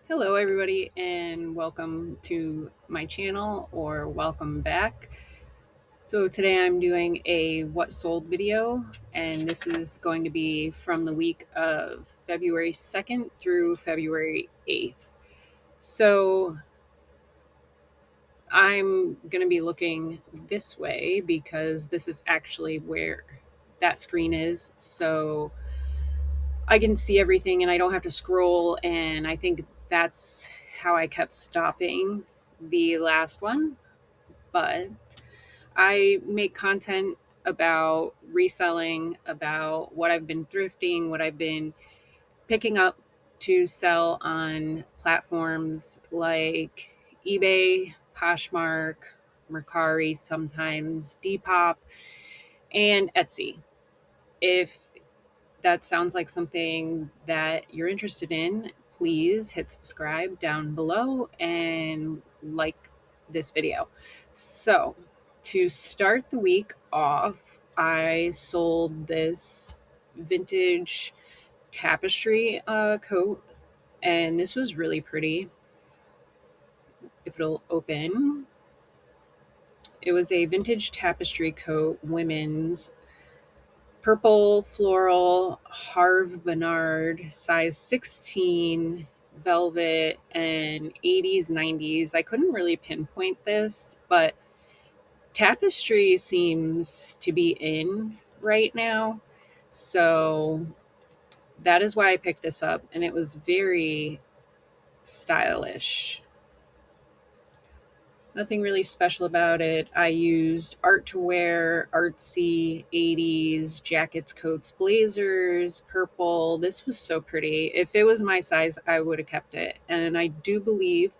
Hello, everybody, and welcome to my channel or welcome back. So, today I'm doing a What Sold video, and this is going to be from the week of February 2nd through February 8th. So, I'm going to be looking this way because this is actually where that screen is. So, I can see everything and I don't have to scroll. And I think that's how I kept stopping the last one. But I make content about reselling, about what I've been thrifting, what I've been picking up to sell on platforms like eBay, Poshmark, Mercari, sometimes Depop, and Etsy. If that sounds like something that you're interested in, please hit subscribe down below and like this video. So, to start the week off, I sold this vintage tapestry coat, and this was really pretty. If it'll open, it was a vintage tapestry coat, women's purple floral Harve Bernard, size 16, velvet, and 80s, 90s. I couldn't really pinpoint this, but tapestry seems to be in right now. So that is why I picked this up, and it was very stylish. Nothing really special about it. I used art to wear, artsy, 80s, jackets, coats, blazers, purple. This was so pretty. If it was my size, I would have kept it. And I do believe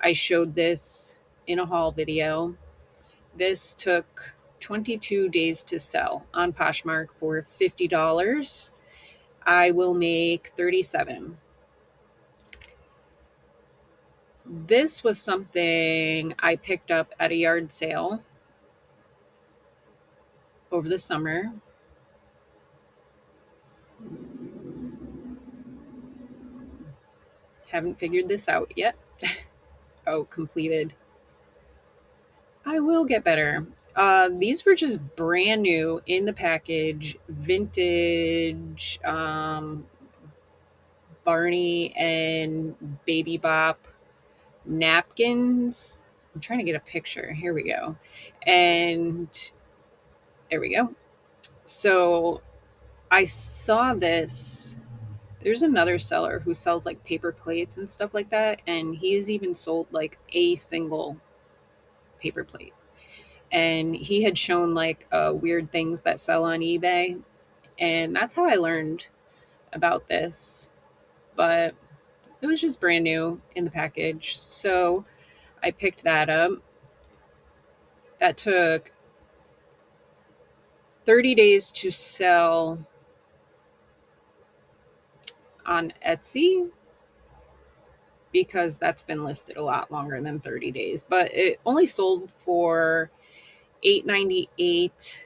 I showed this in a haul video. This took 22 days to sell on Poshmark for $50. I will make 37. This was something I picked up at a yard sale over the summer. Haven't figured this out yet. Oh, completed. I will get better. These were just brand new in the package, vintage Barney and Baby Bop napkins. I'm trying to get a picture. Here we go. And there we go. So I saw this. There's another seller who sells like paper plates and stuff like that. And he's even sold like a single paper plate. And he had shown like weird things that sell on eBay. And that's how I learned about this. But it was just brand new in the package. So I picked that up. That took 30 days to sell on Etsy because that's been listed a lot longer than 30 days. But it only sold for $8.98.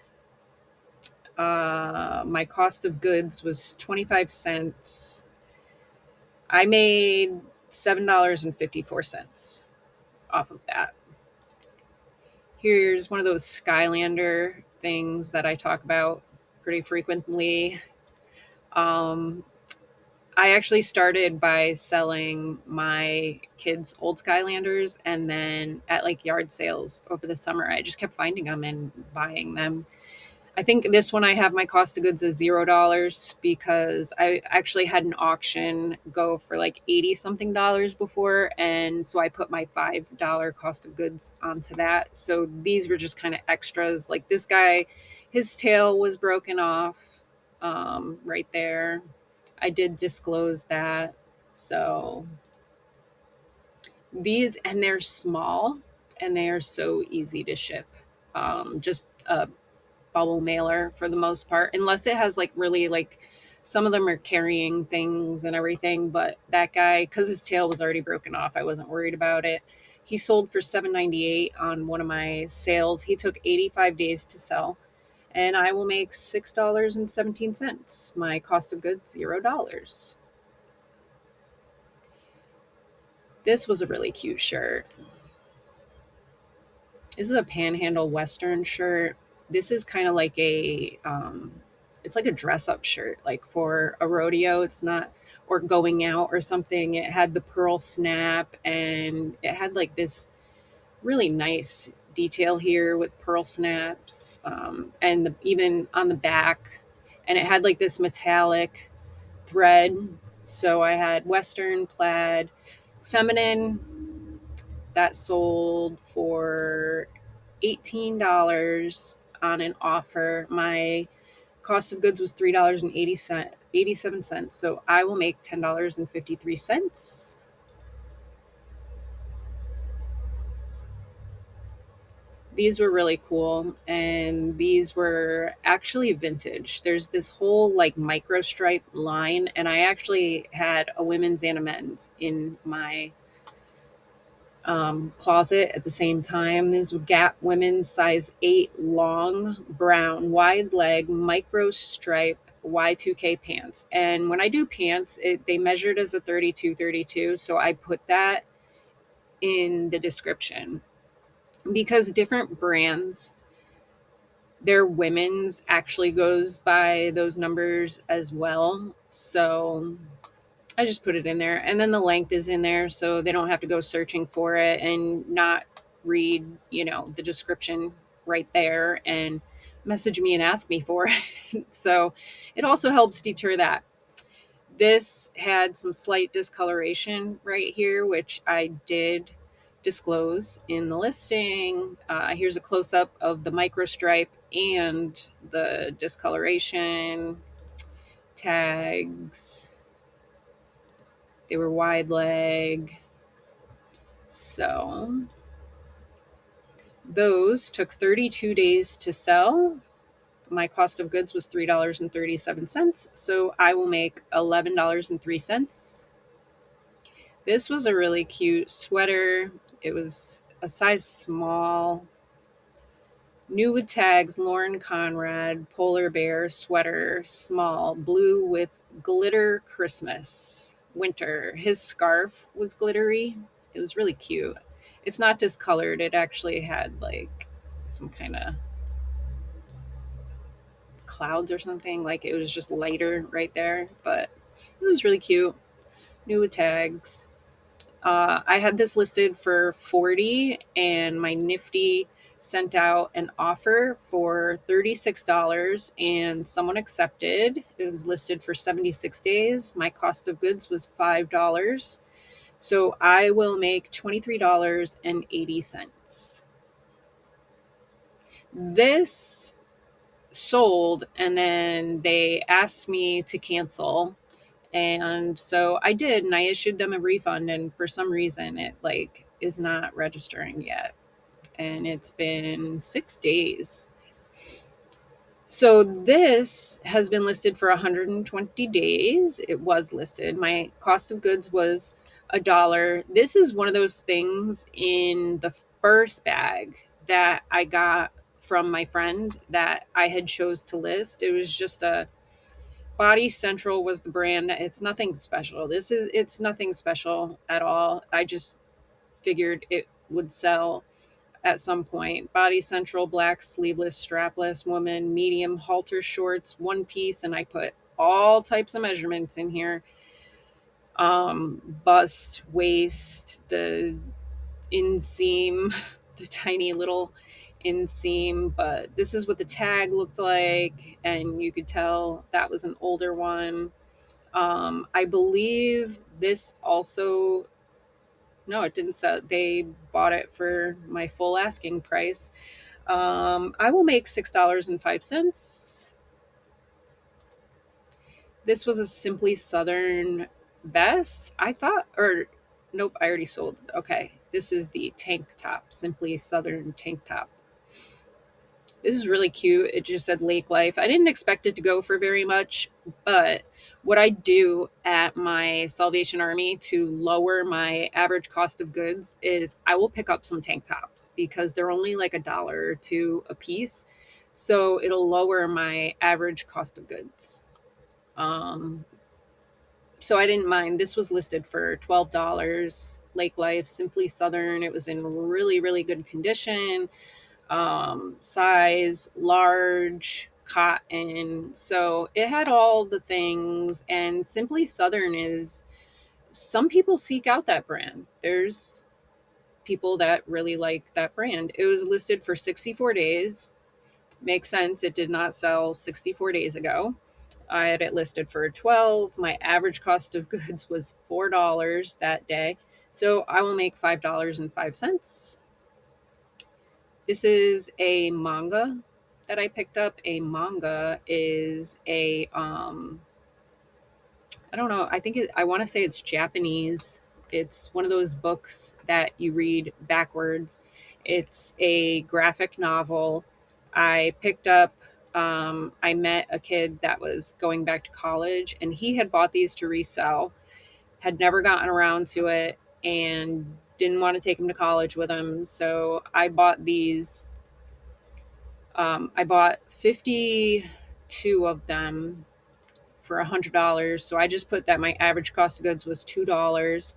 My cost of goods was 25 cents. I made $7.54 off of that. Here's one of those Skylander things that I talk about pretty frequently. Um, I actually started by selling my kids' old Skylanders, and then at like yard sales over the summer, I just kept finding them and buying them. I think this one I have my cost of goods as $0 because I actually had an auction go for like 80 something dollars before. And so I put my $5 cost of goods onto that. So these were just kind of extras. Like this guy, his tail was broken off right there. I did disclose that. So these, and they're small and they are so easy to ship. Just a bubble mailer for the most part, unless it has like really like some of them are carrying things and everything. But that guy, because his tail was already broken off, I wasn't worried about it. He sold for $7.98 on one of my sales. He took 85 days to sell, and I will make $6.17. My cost of goods $0. This was a really cute shirt. This is a Panhandle Western shirt. This is kind of like it's like a dress up shirt, like for a rodeo. It's not, or going out or something. It had the pearl snap and it had like this really nice detail here with pearl snaps, and even on the back. And it had like this metallic thread. So I had Western plaid, feminine, that sold for $18 on an offer. My cost of goods was $3.87. So I will make $10.53. These were really cool, and these were actually vintage. There's this whole like micro stripe line, and I actually had a women's and a men's in my closet at the same time. These were Gap women's size 8 long brown wide leg micro stripe Y2K pants. And when I do pants, they measured as a 32, so I put that in the description because different brands, their women's actually goes by those numbers as well. So I just put it in there. And then the length is in there so they don't have to go searching for it and not read, the description right there and message me and ask me for it. So it also helps deter that. This had some slight discoloration right here, which I did disclose in the listing. Here's a close up of the micro stripe and the discoloration tags. They were wide leg. So those took 32 days to sell. My cost of goods was $3.37. So I will make $11.03. This was a really cute sweater. It was a size small. New with tags, Lauren Conrad, polar bear sweater, small, blue with glitter Christmas, winter. His scarf was glittery. It was really cute. It's not discolored. It actually had like some kind of clouds or something. Like it was just lighter right there, but it was really cute. New with tags. I had this listed for 40 and my Nifty sent out an offer for $36 and someone accepted. It was listed for 76 days. My cost of goods was $5. So I will make $23.80. This sold and then they asked me to cancel, and so I did, and I issued them a refund, and for some reason it like is not registering yet. And it's been 6 days. So this has been listed for 120 days. It was listed. My cost of goods was $1. This is one of those things in the first bag that I got from my friend that I had chose to list. It was just a Body Central was the brand. It's nothing special. It's nothing special at all. I just figured it would sell at some point. Body Central, black, sleeveless, strapless, woman, medium, halter shorts, one piece, and I put all types of measurements in here. Bust, waist, the inseam, the tiny little inseam, but this is what the tag looked like, and you could tell that was an older one. I believe this also, no, it didn't sell. They bought it for my full asking price. I will make $6.05. This was a Simply Southern vest. I thought, or nope, I already sold. Okay, this is the tank top, Simply Southern tank top. This is really cute. It just said Lake Life. I didn't expect it to go for very much, but what I do at my Salvation Army to lower my average cost of goods is I will pick up some tank tops because they're only like $1 or $2 a piece. So it'll lower my average cost of goods. Um, so I didn't mind. This was listed for $12. Lake Life Simply Southern. It was in really, really good condition, size, large, cotton. So it had all the things. And Simply Southern is, some people seek out that brand. There's people that really like that brand. It was listed for 64 days. Makes sense. It did not sell 64 days ago. I had it listed for 12. My average cost of goods was $4 that day. So I will make $5.05. This is a manga that I picked up. A manga is I don't know, I want to say it's Japanese. It's one of those books that you read backwards. It's a graphic novel. I picked up I met a kid that was going back to college and he had bought these to resell, had never gotten around to it, and didn't want to take him to college with him. So I bought these. I bought 52 of them for $100. So I just put that my average cost of goods was $2.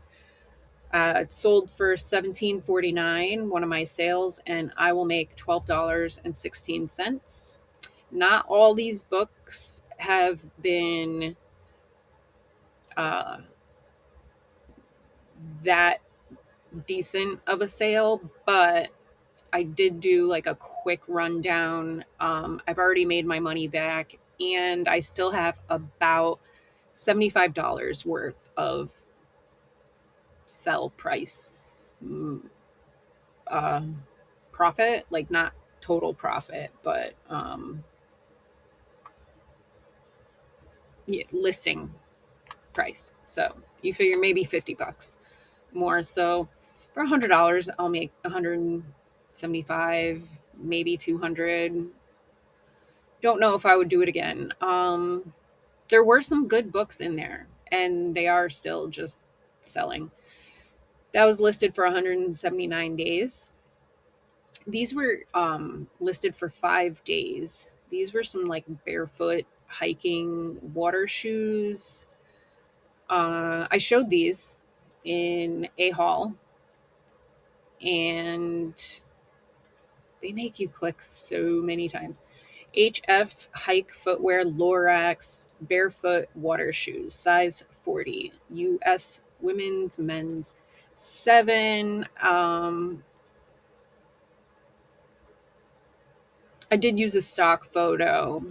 It sold for 17.49, one of my sales, and I will make $12.16. Not all these books have been uh, that decent of a sale, but I did do like a quick rundown. I've already made my money back, and I still have about $75 worth of sell price uh, profit, like not total profit, but yeah, listing price. So you figure maybe $50 more. So for $100, I'll make 175, maybe 200. Don't know if I would do it again. There were some good books in there, and they are still just selling. That was listed for 179 days. These were listed for 5 days. These were some like barefoot hiking water shoes. I showed these in a haul, and they make you click so many times. HF Hike Footwear Lorax Barefoot Water Shoes, size 40, US women's, men's 7. I did use a stock photo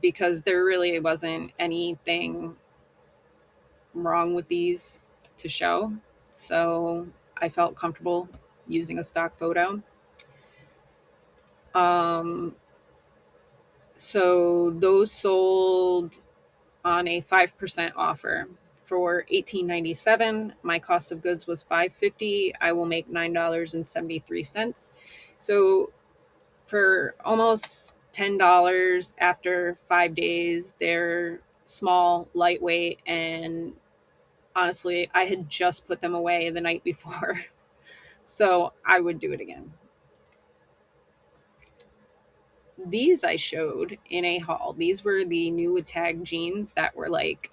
because there really wasn't anything wrong with these to show. So I felt comfortable using a stock photo. Um, so those sold on a 5% offer for 18.97. My cost of goods was 5.50. I will make $9.73. So for almost $10 after 5 days, they're small, lightweight, and honestly, I had just put them away the night before. So I would do it again. These I showed in a haul. These were the new with tag jeans that were like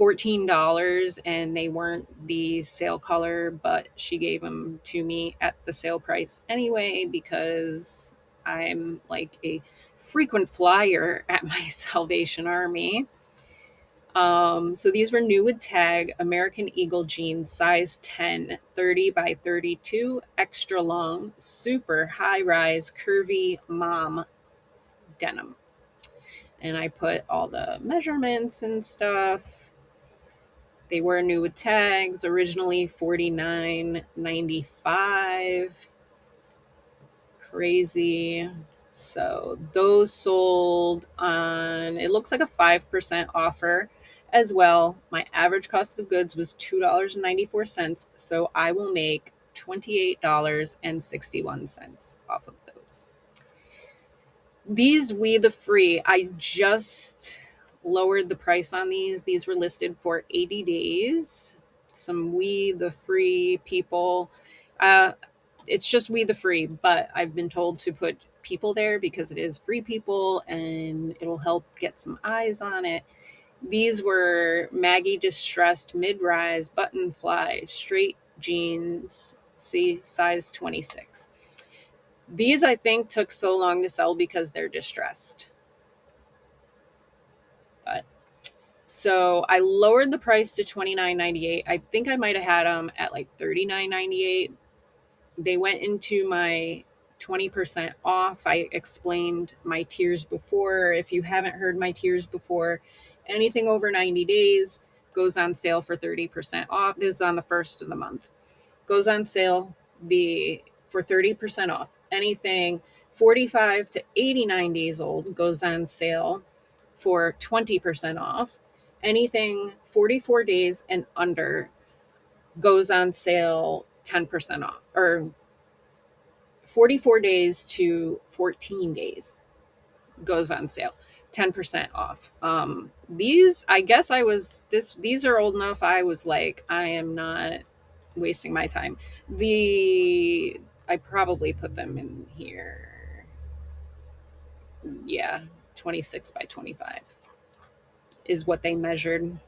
$14, and they weren't the sale color, but she gave them to me at the sale price anyway because I'm like a frequent flyer at my Salvation Army. So these were new with tag American Eagle jeans, size 10, 30 by 32, extra long, super high rise, curvy mom denim. And I put all the measurements and stuff. They were new with tags, originally 49.95. Crazy. So those sold on, it looks like a 5% offer as well. My average cost of goods was $2.94. So I will make $28.61 off of those. These We the Free, I just lowered the price on these. These were listed for 80 days. Some We the Free people. Uh, it's just We the Free, but I've been told to put people there because it is free people and it'll help get some eyes on it. These were Maggie Distressed Mid-Rise Button Fly Straight Jeans, see, size 26. These I think took so long to sell because they're distressed. But so I lowered the price to $29.98. I think I might have had them at like $39.98. They went into my 20% off. I explained my tiers before. If you haven't heard my tiers before, anything over 90 days goes on sale for 30% off. This is on the first of the month. Goes on sale be for 30% off. Anything 45 to 89 days old goes on sale for 20% off. Anything 44 days and under goes on sale 10% off, or 44 days to 14 days goes on sale 10% off. These, I guess I was this these are old enough. I was like, I am not wasting my time. The I probably put them in here. Yeah, 26 by 25 is what they measured.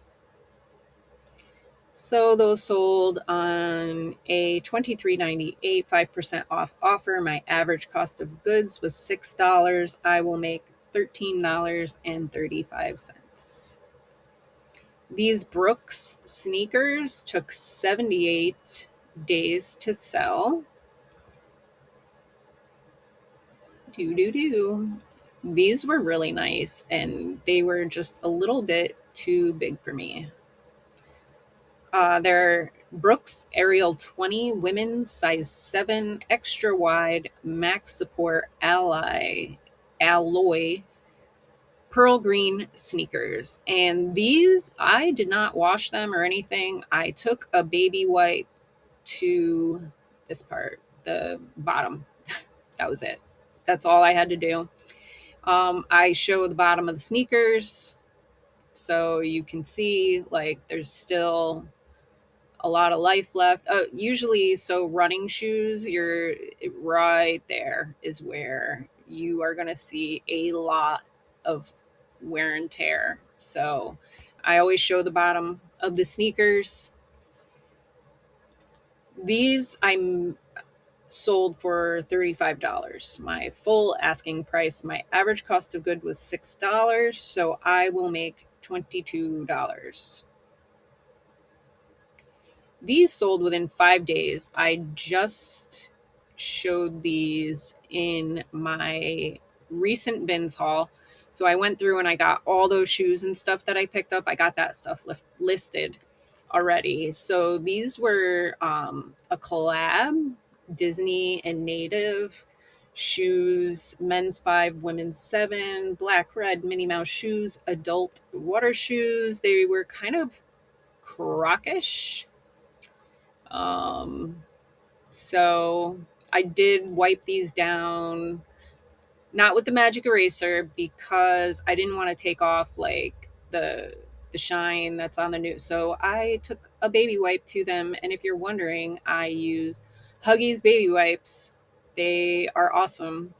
So those sold on a $23.98 5% off offer. My average cost of goods was $6. I will make $13.35. These Brooks sneakers took 78 days to sell. Do do do. These were really nice and they were just a little bit too big for me. They're Brooks Ariel 20 women's size 7 extra wide max support alloy pearl green sneakers. And these, I did not wash them or anything. I took a baby wipe to this part, the bottom. That was it. That's all I had to do. I show the bottom of the sneakers so you can see like there's still a lot of life left. Usually, so running shoes, you're right there is where you are going to see a lot of wear and tear. So I always show the bottom of the sneakers. These I'm sold for $35. My full asking price, my average cost of good was $6, so I will make $22. These sold within 5 days. I just showed these in my recent bins haul. So I went through and I got all those shoes and stuff that I picked up. I got that stuff listed already. So these were a collab, Disney and Native shoes, men's 5, women's 7, black, red, Minnie Mouse shoes, adult water shoes. They were kind of crockish. Um, so I did wipe these down, not with the magic eraser because I didn't want to take off like the shine that's on the new. So I took a baby wipe to them, and if you're wondering, I use Huggies baby wipes. They are awesome.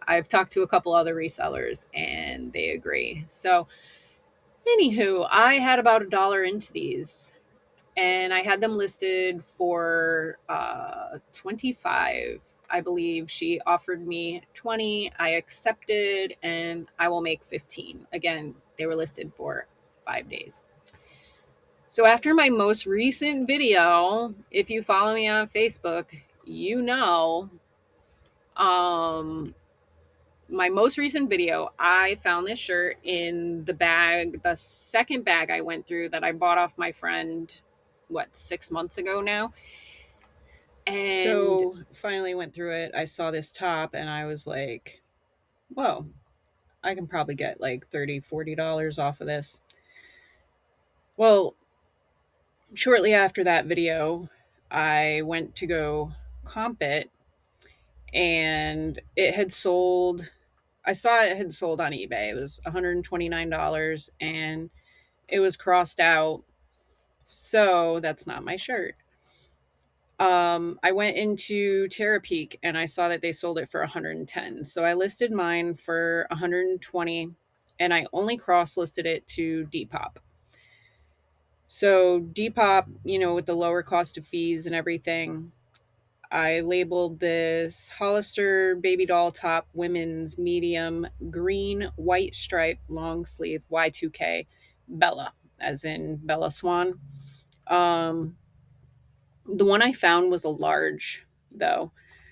I've talked to a couple other resellers and they agree. So, anywho, I had about $1 into these and I had them listed for 25. I believe she offered me 20. I accepted and I will make 15. Again, they were listed for 5 days. So after my most recent video, if you follow me on Facebook, you know um my most recent video, I found this shirt in the bag, the second bag I went through that I bought off my friend, what, 6 months ago now. And so finally went through it. I saw this top and I was like, whoa, I can probably get like $30, $40 off of this. Well, shortly after that video, I went to go comp it and it had sold. I saw it had sold on eBay. It was $129 and it was crossed out. So that's not my shirt. I went into Terapeak and I saw that they sold it for 110. So I listed mine for 120. and I only cross listed it to Depop. So Depop, with the lower cost of fees and everything, I labeled this Hollister baby doll top women's medium green white stripe long sleeve Y2K Bella, as in Bella Swan. Um, the one I found was a large, though.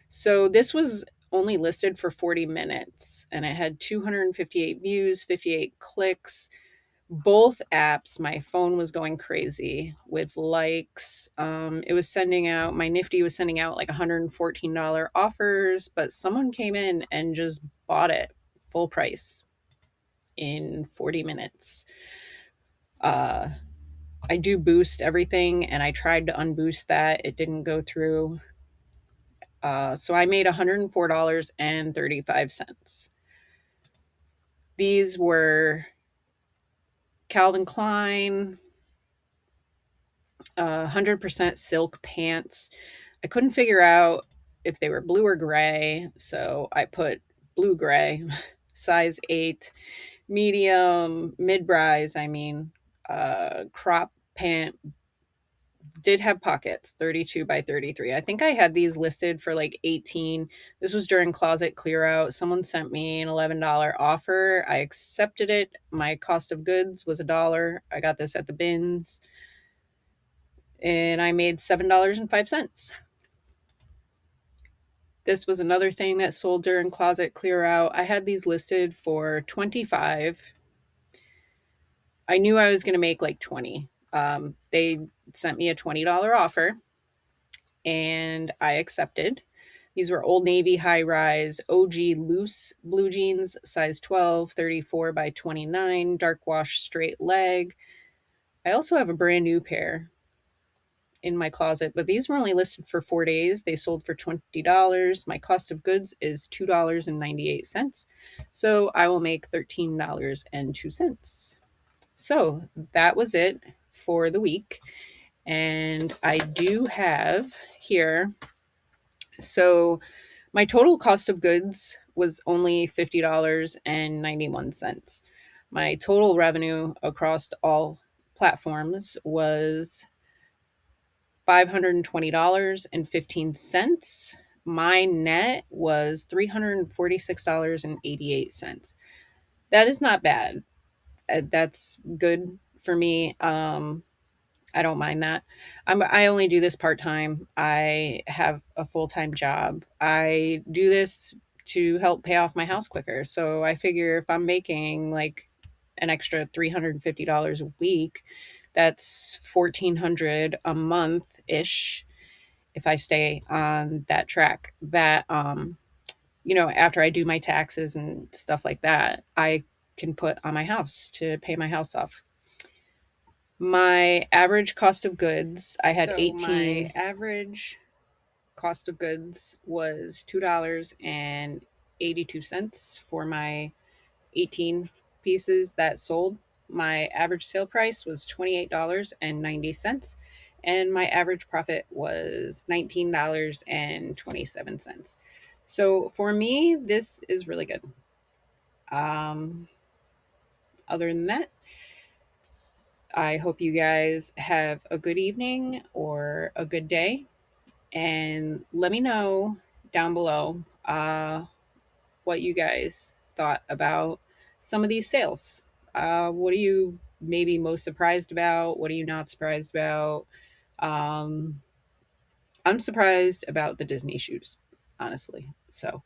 So this was only listed for 40 minutes and it had 258 views, 58 clicks. Both apps, my phone was going crazy with likes. It was sending out, my Nifty was sending out like $114 offers, but someone came in and just bought it full price in 40 minutes. Uh, I do boost everything and I tried to unboost that. It didn't go through. So I made $104.35. These were Calvin Klein, 100% silk pants. I couldn't figure out if they were blue or gray, so I put blue gray, size 8, medium, mid rise, crop pant. Did have pockets, 32 by 33. I think I had these listed for like 18. This was during closet clear out. Someone sent me an $11 offer. I accepted it. My cost of goods was a dollar. I got this at the bins and I made $7.05. This was another thing that sold during closet clear out. I had these listed for 25. I knew I was going to make like 20. They sent me a $20 offer and I accepted. These were Old Navy high rise OG loose blue jeans, size 12, 34 by 29, dark wash straight leg. I also have a brand new pair in my closet, but these were only listed for 4 days. They sold for $20. My cost of goods is $2.98. So I will make $13.02. So that was it for the week. And I do have here, so my total cost of goods was only $50.91. My total revenue across all platforms was $520.15. My net was $346.88. That is not bad. That's good for me. I don't mind that. I only do this part time. I have a full time job. I do this to help pay off my house quicker. So I figure if I'm making like an extra $350 a week, that's 1,400 a month ish if I stay on that track. That after I do my taxes and stuff like that, I can put on my house to pay my house off. My average cost of goods, I had 18. My average cost of goods was $2.82 for my 18 pieces that sold. My average sale price was $28.90, and my average profit was $19.27. So for me, this is really good. Um, Other than that, I hope you guys have a good evening or a good day. And let me know down below what you guys thought about some of these sales. What are you maybe most surprised about? What are you not surprised about? Um, I'm surprised about the Disney shoes, honestly. So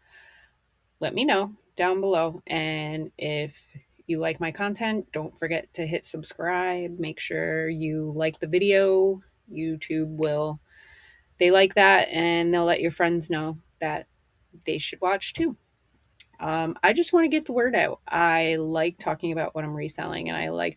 let me know down below. And if you like my content, don't forget to hit subscribe. Make sure you like the video. YouTube will, they like that and they'll let your friends know that they should watch too. I just want to get the word out. I like talking about what I'm reselling and I like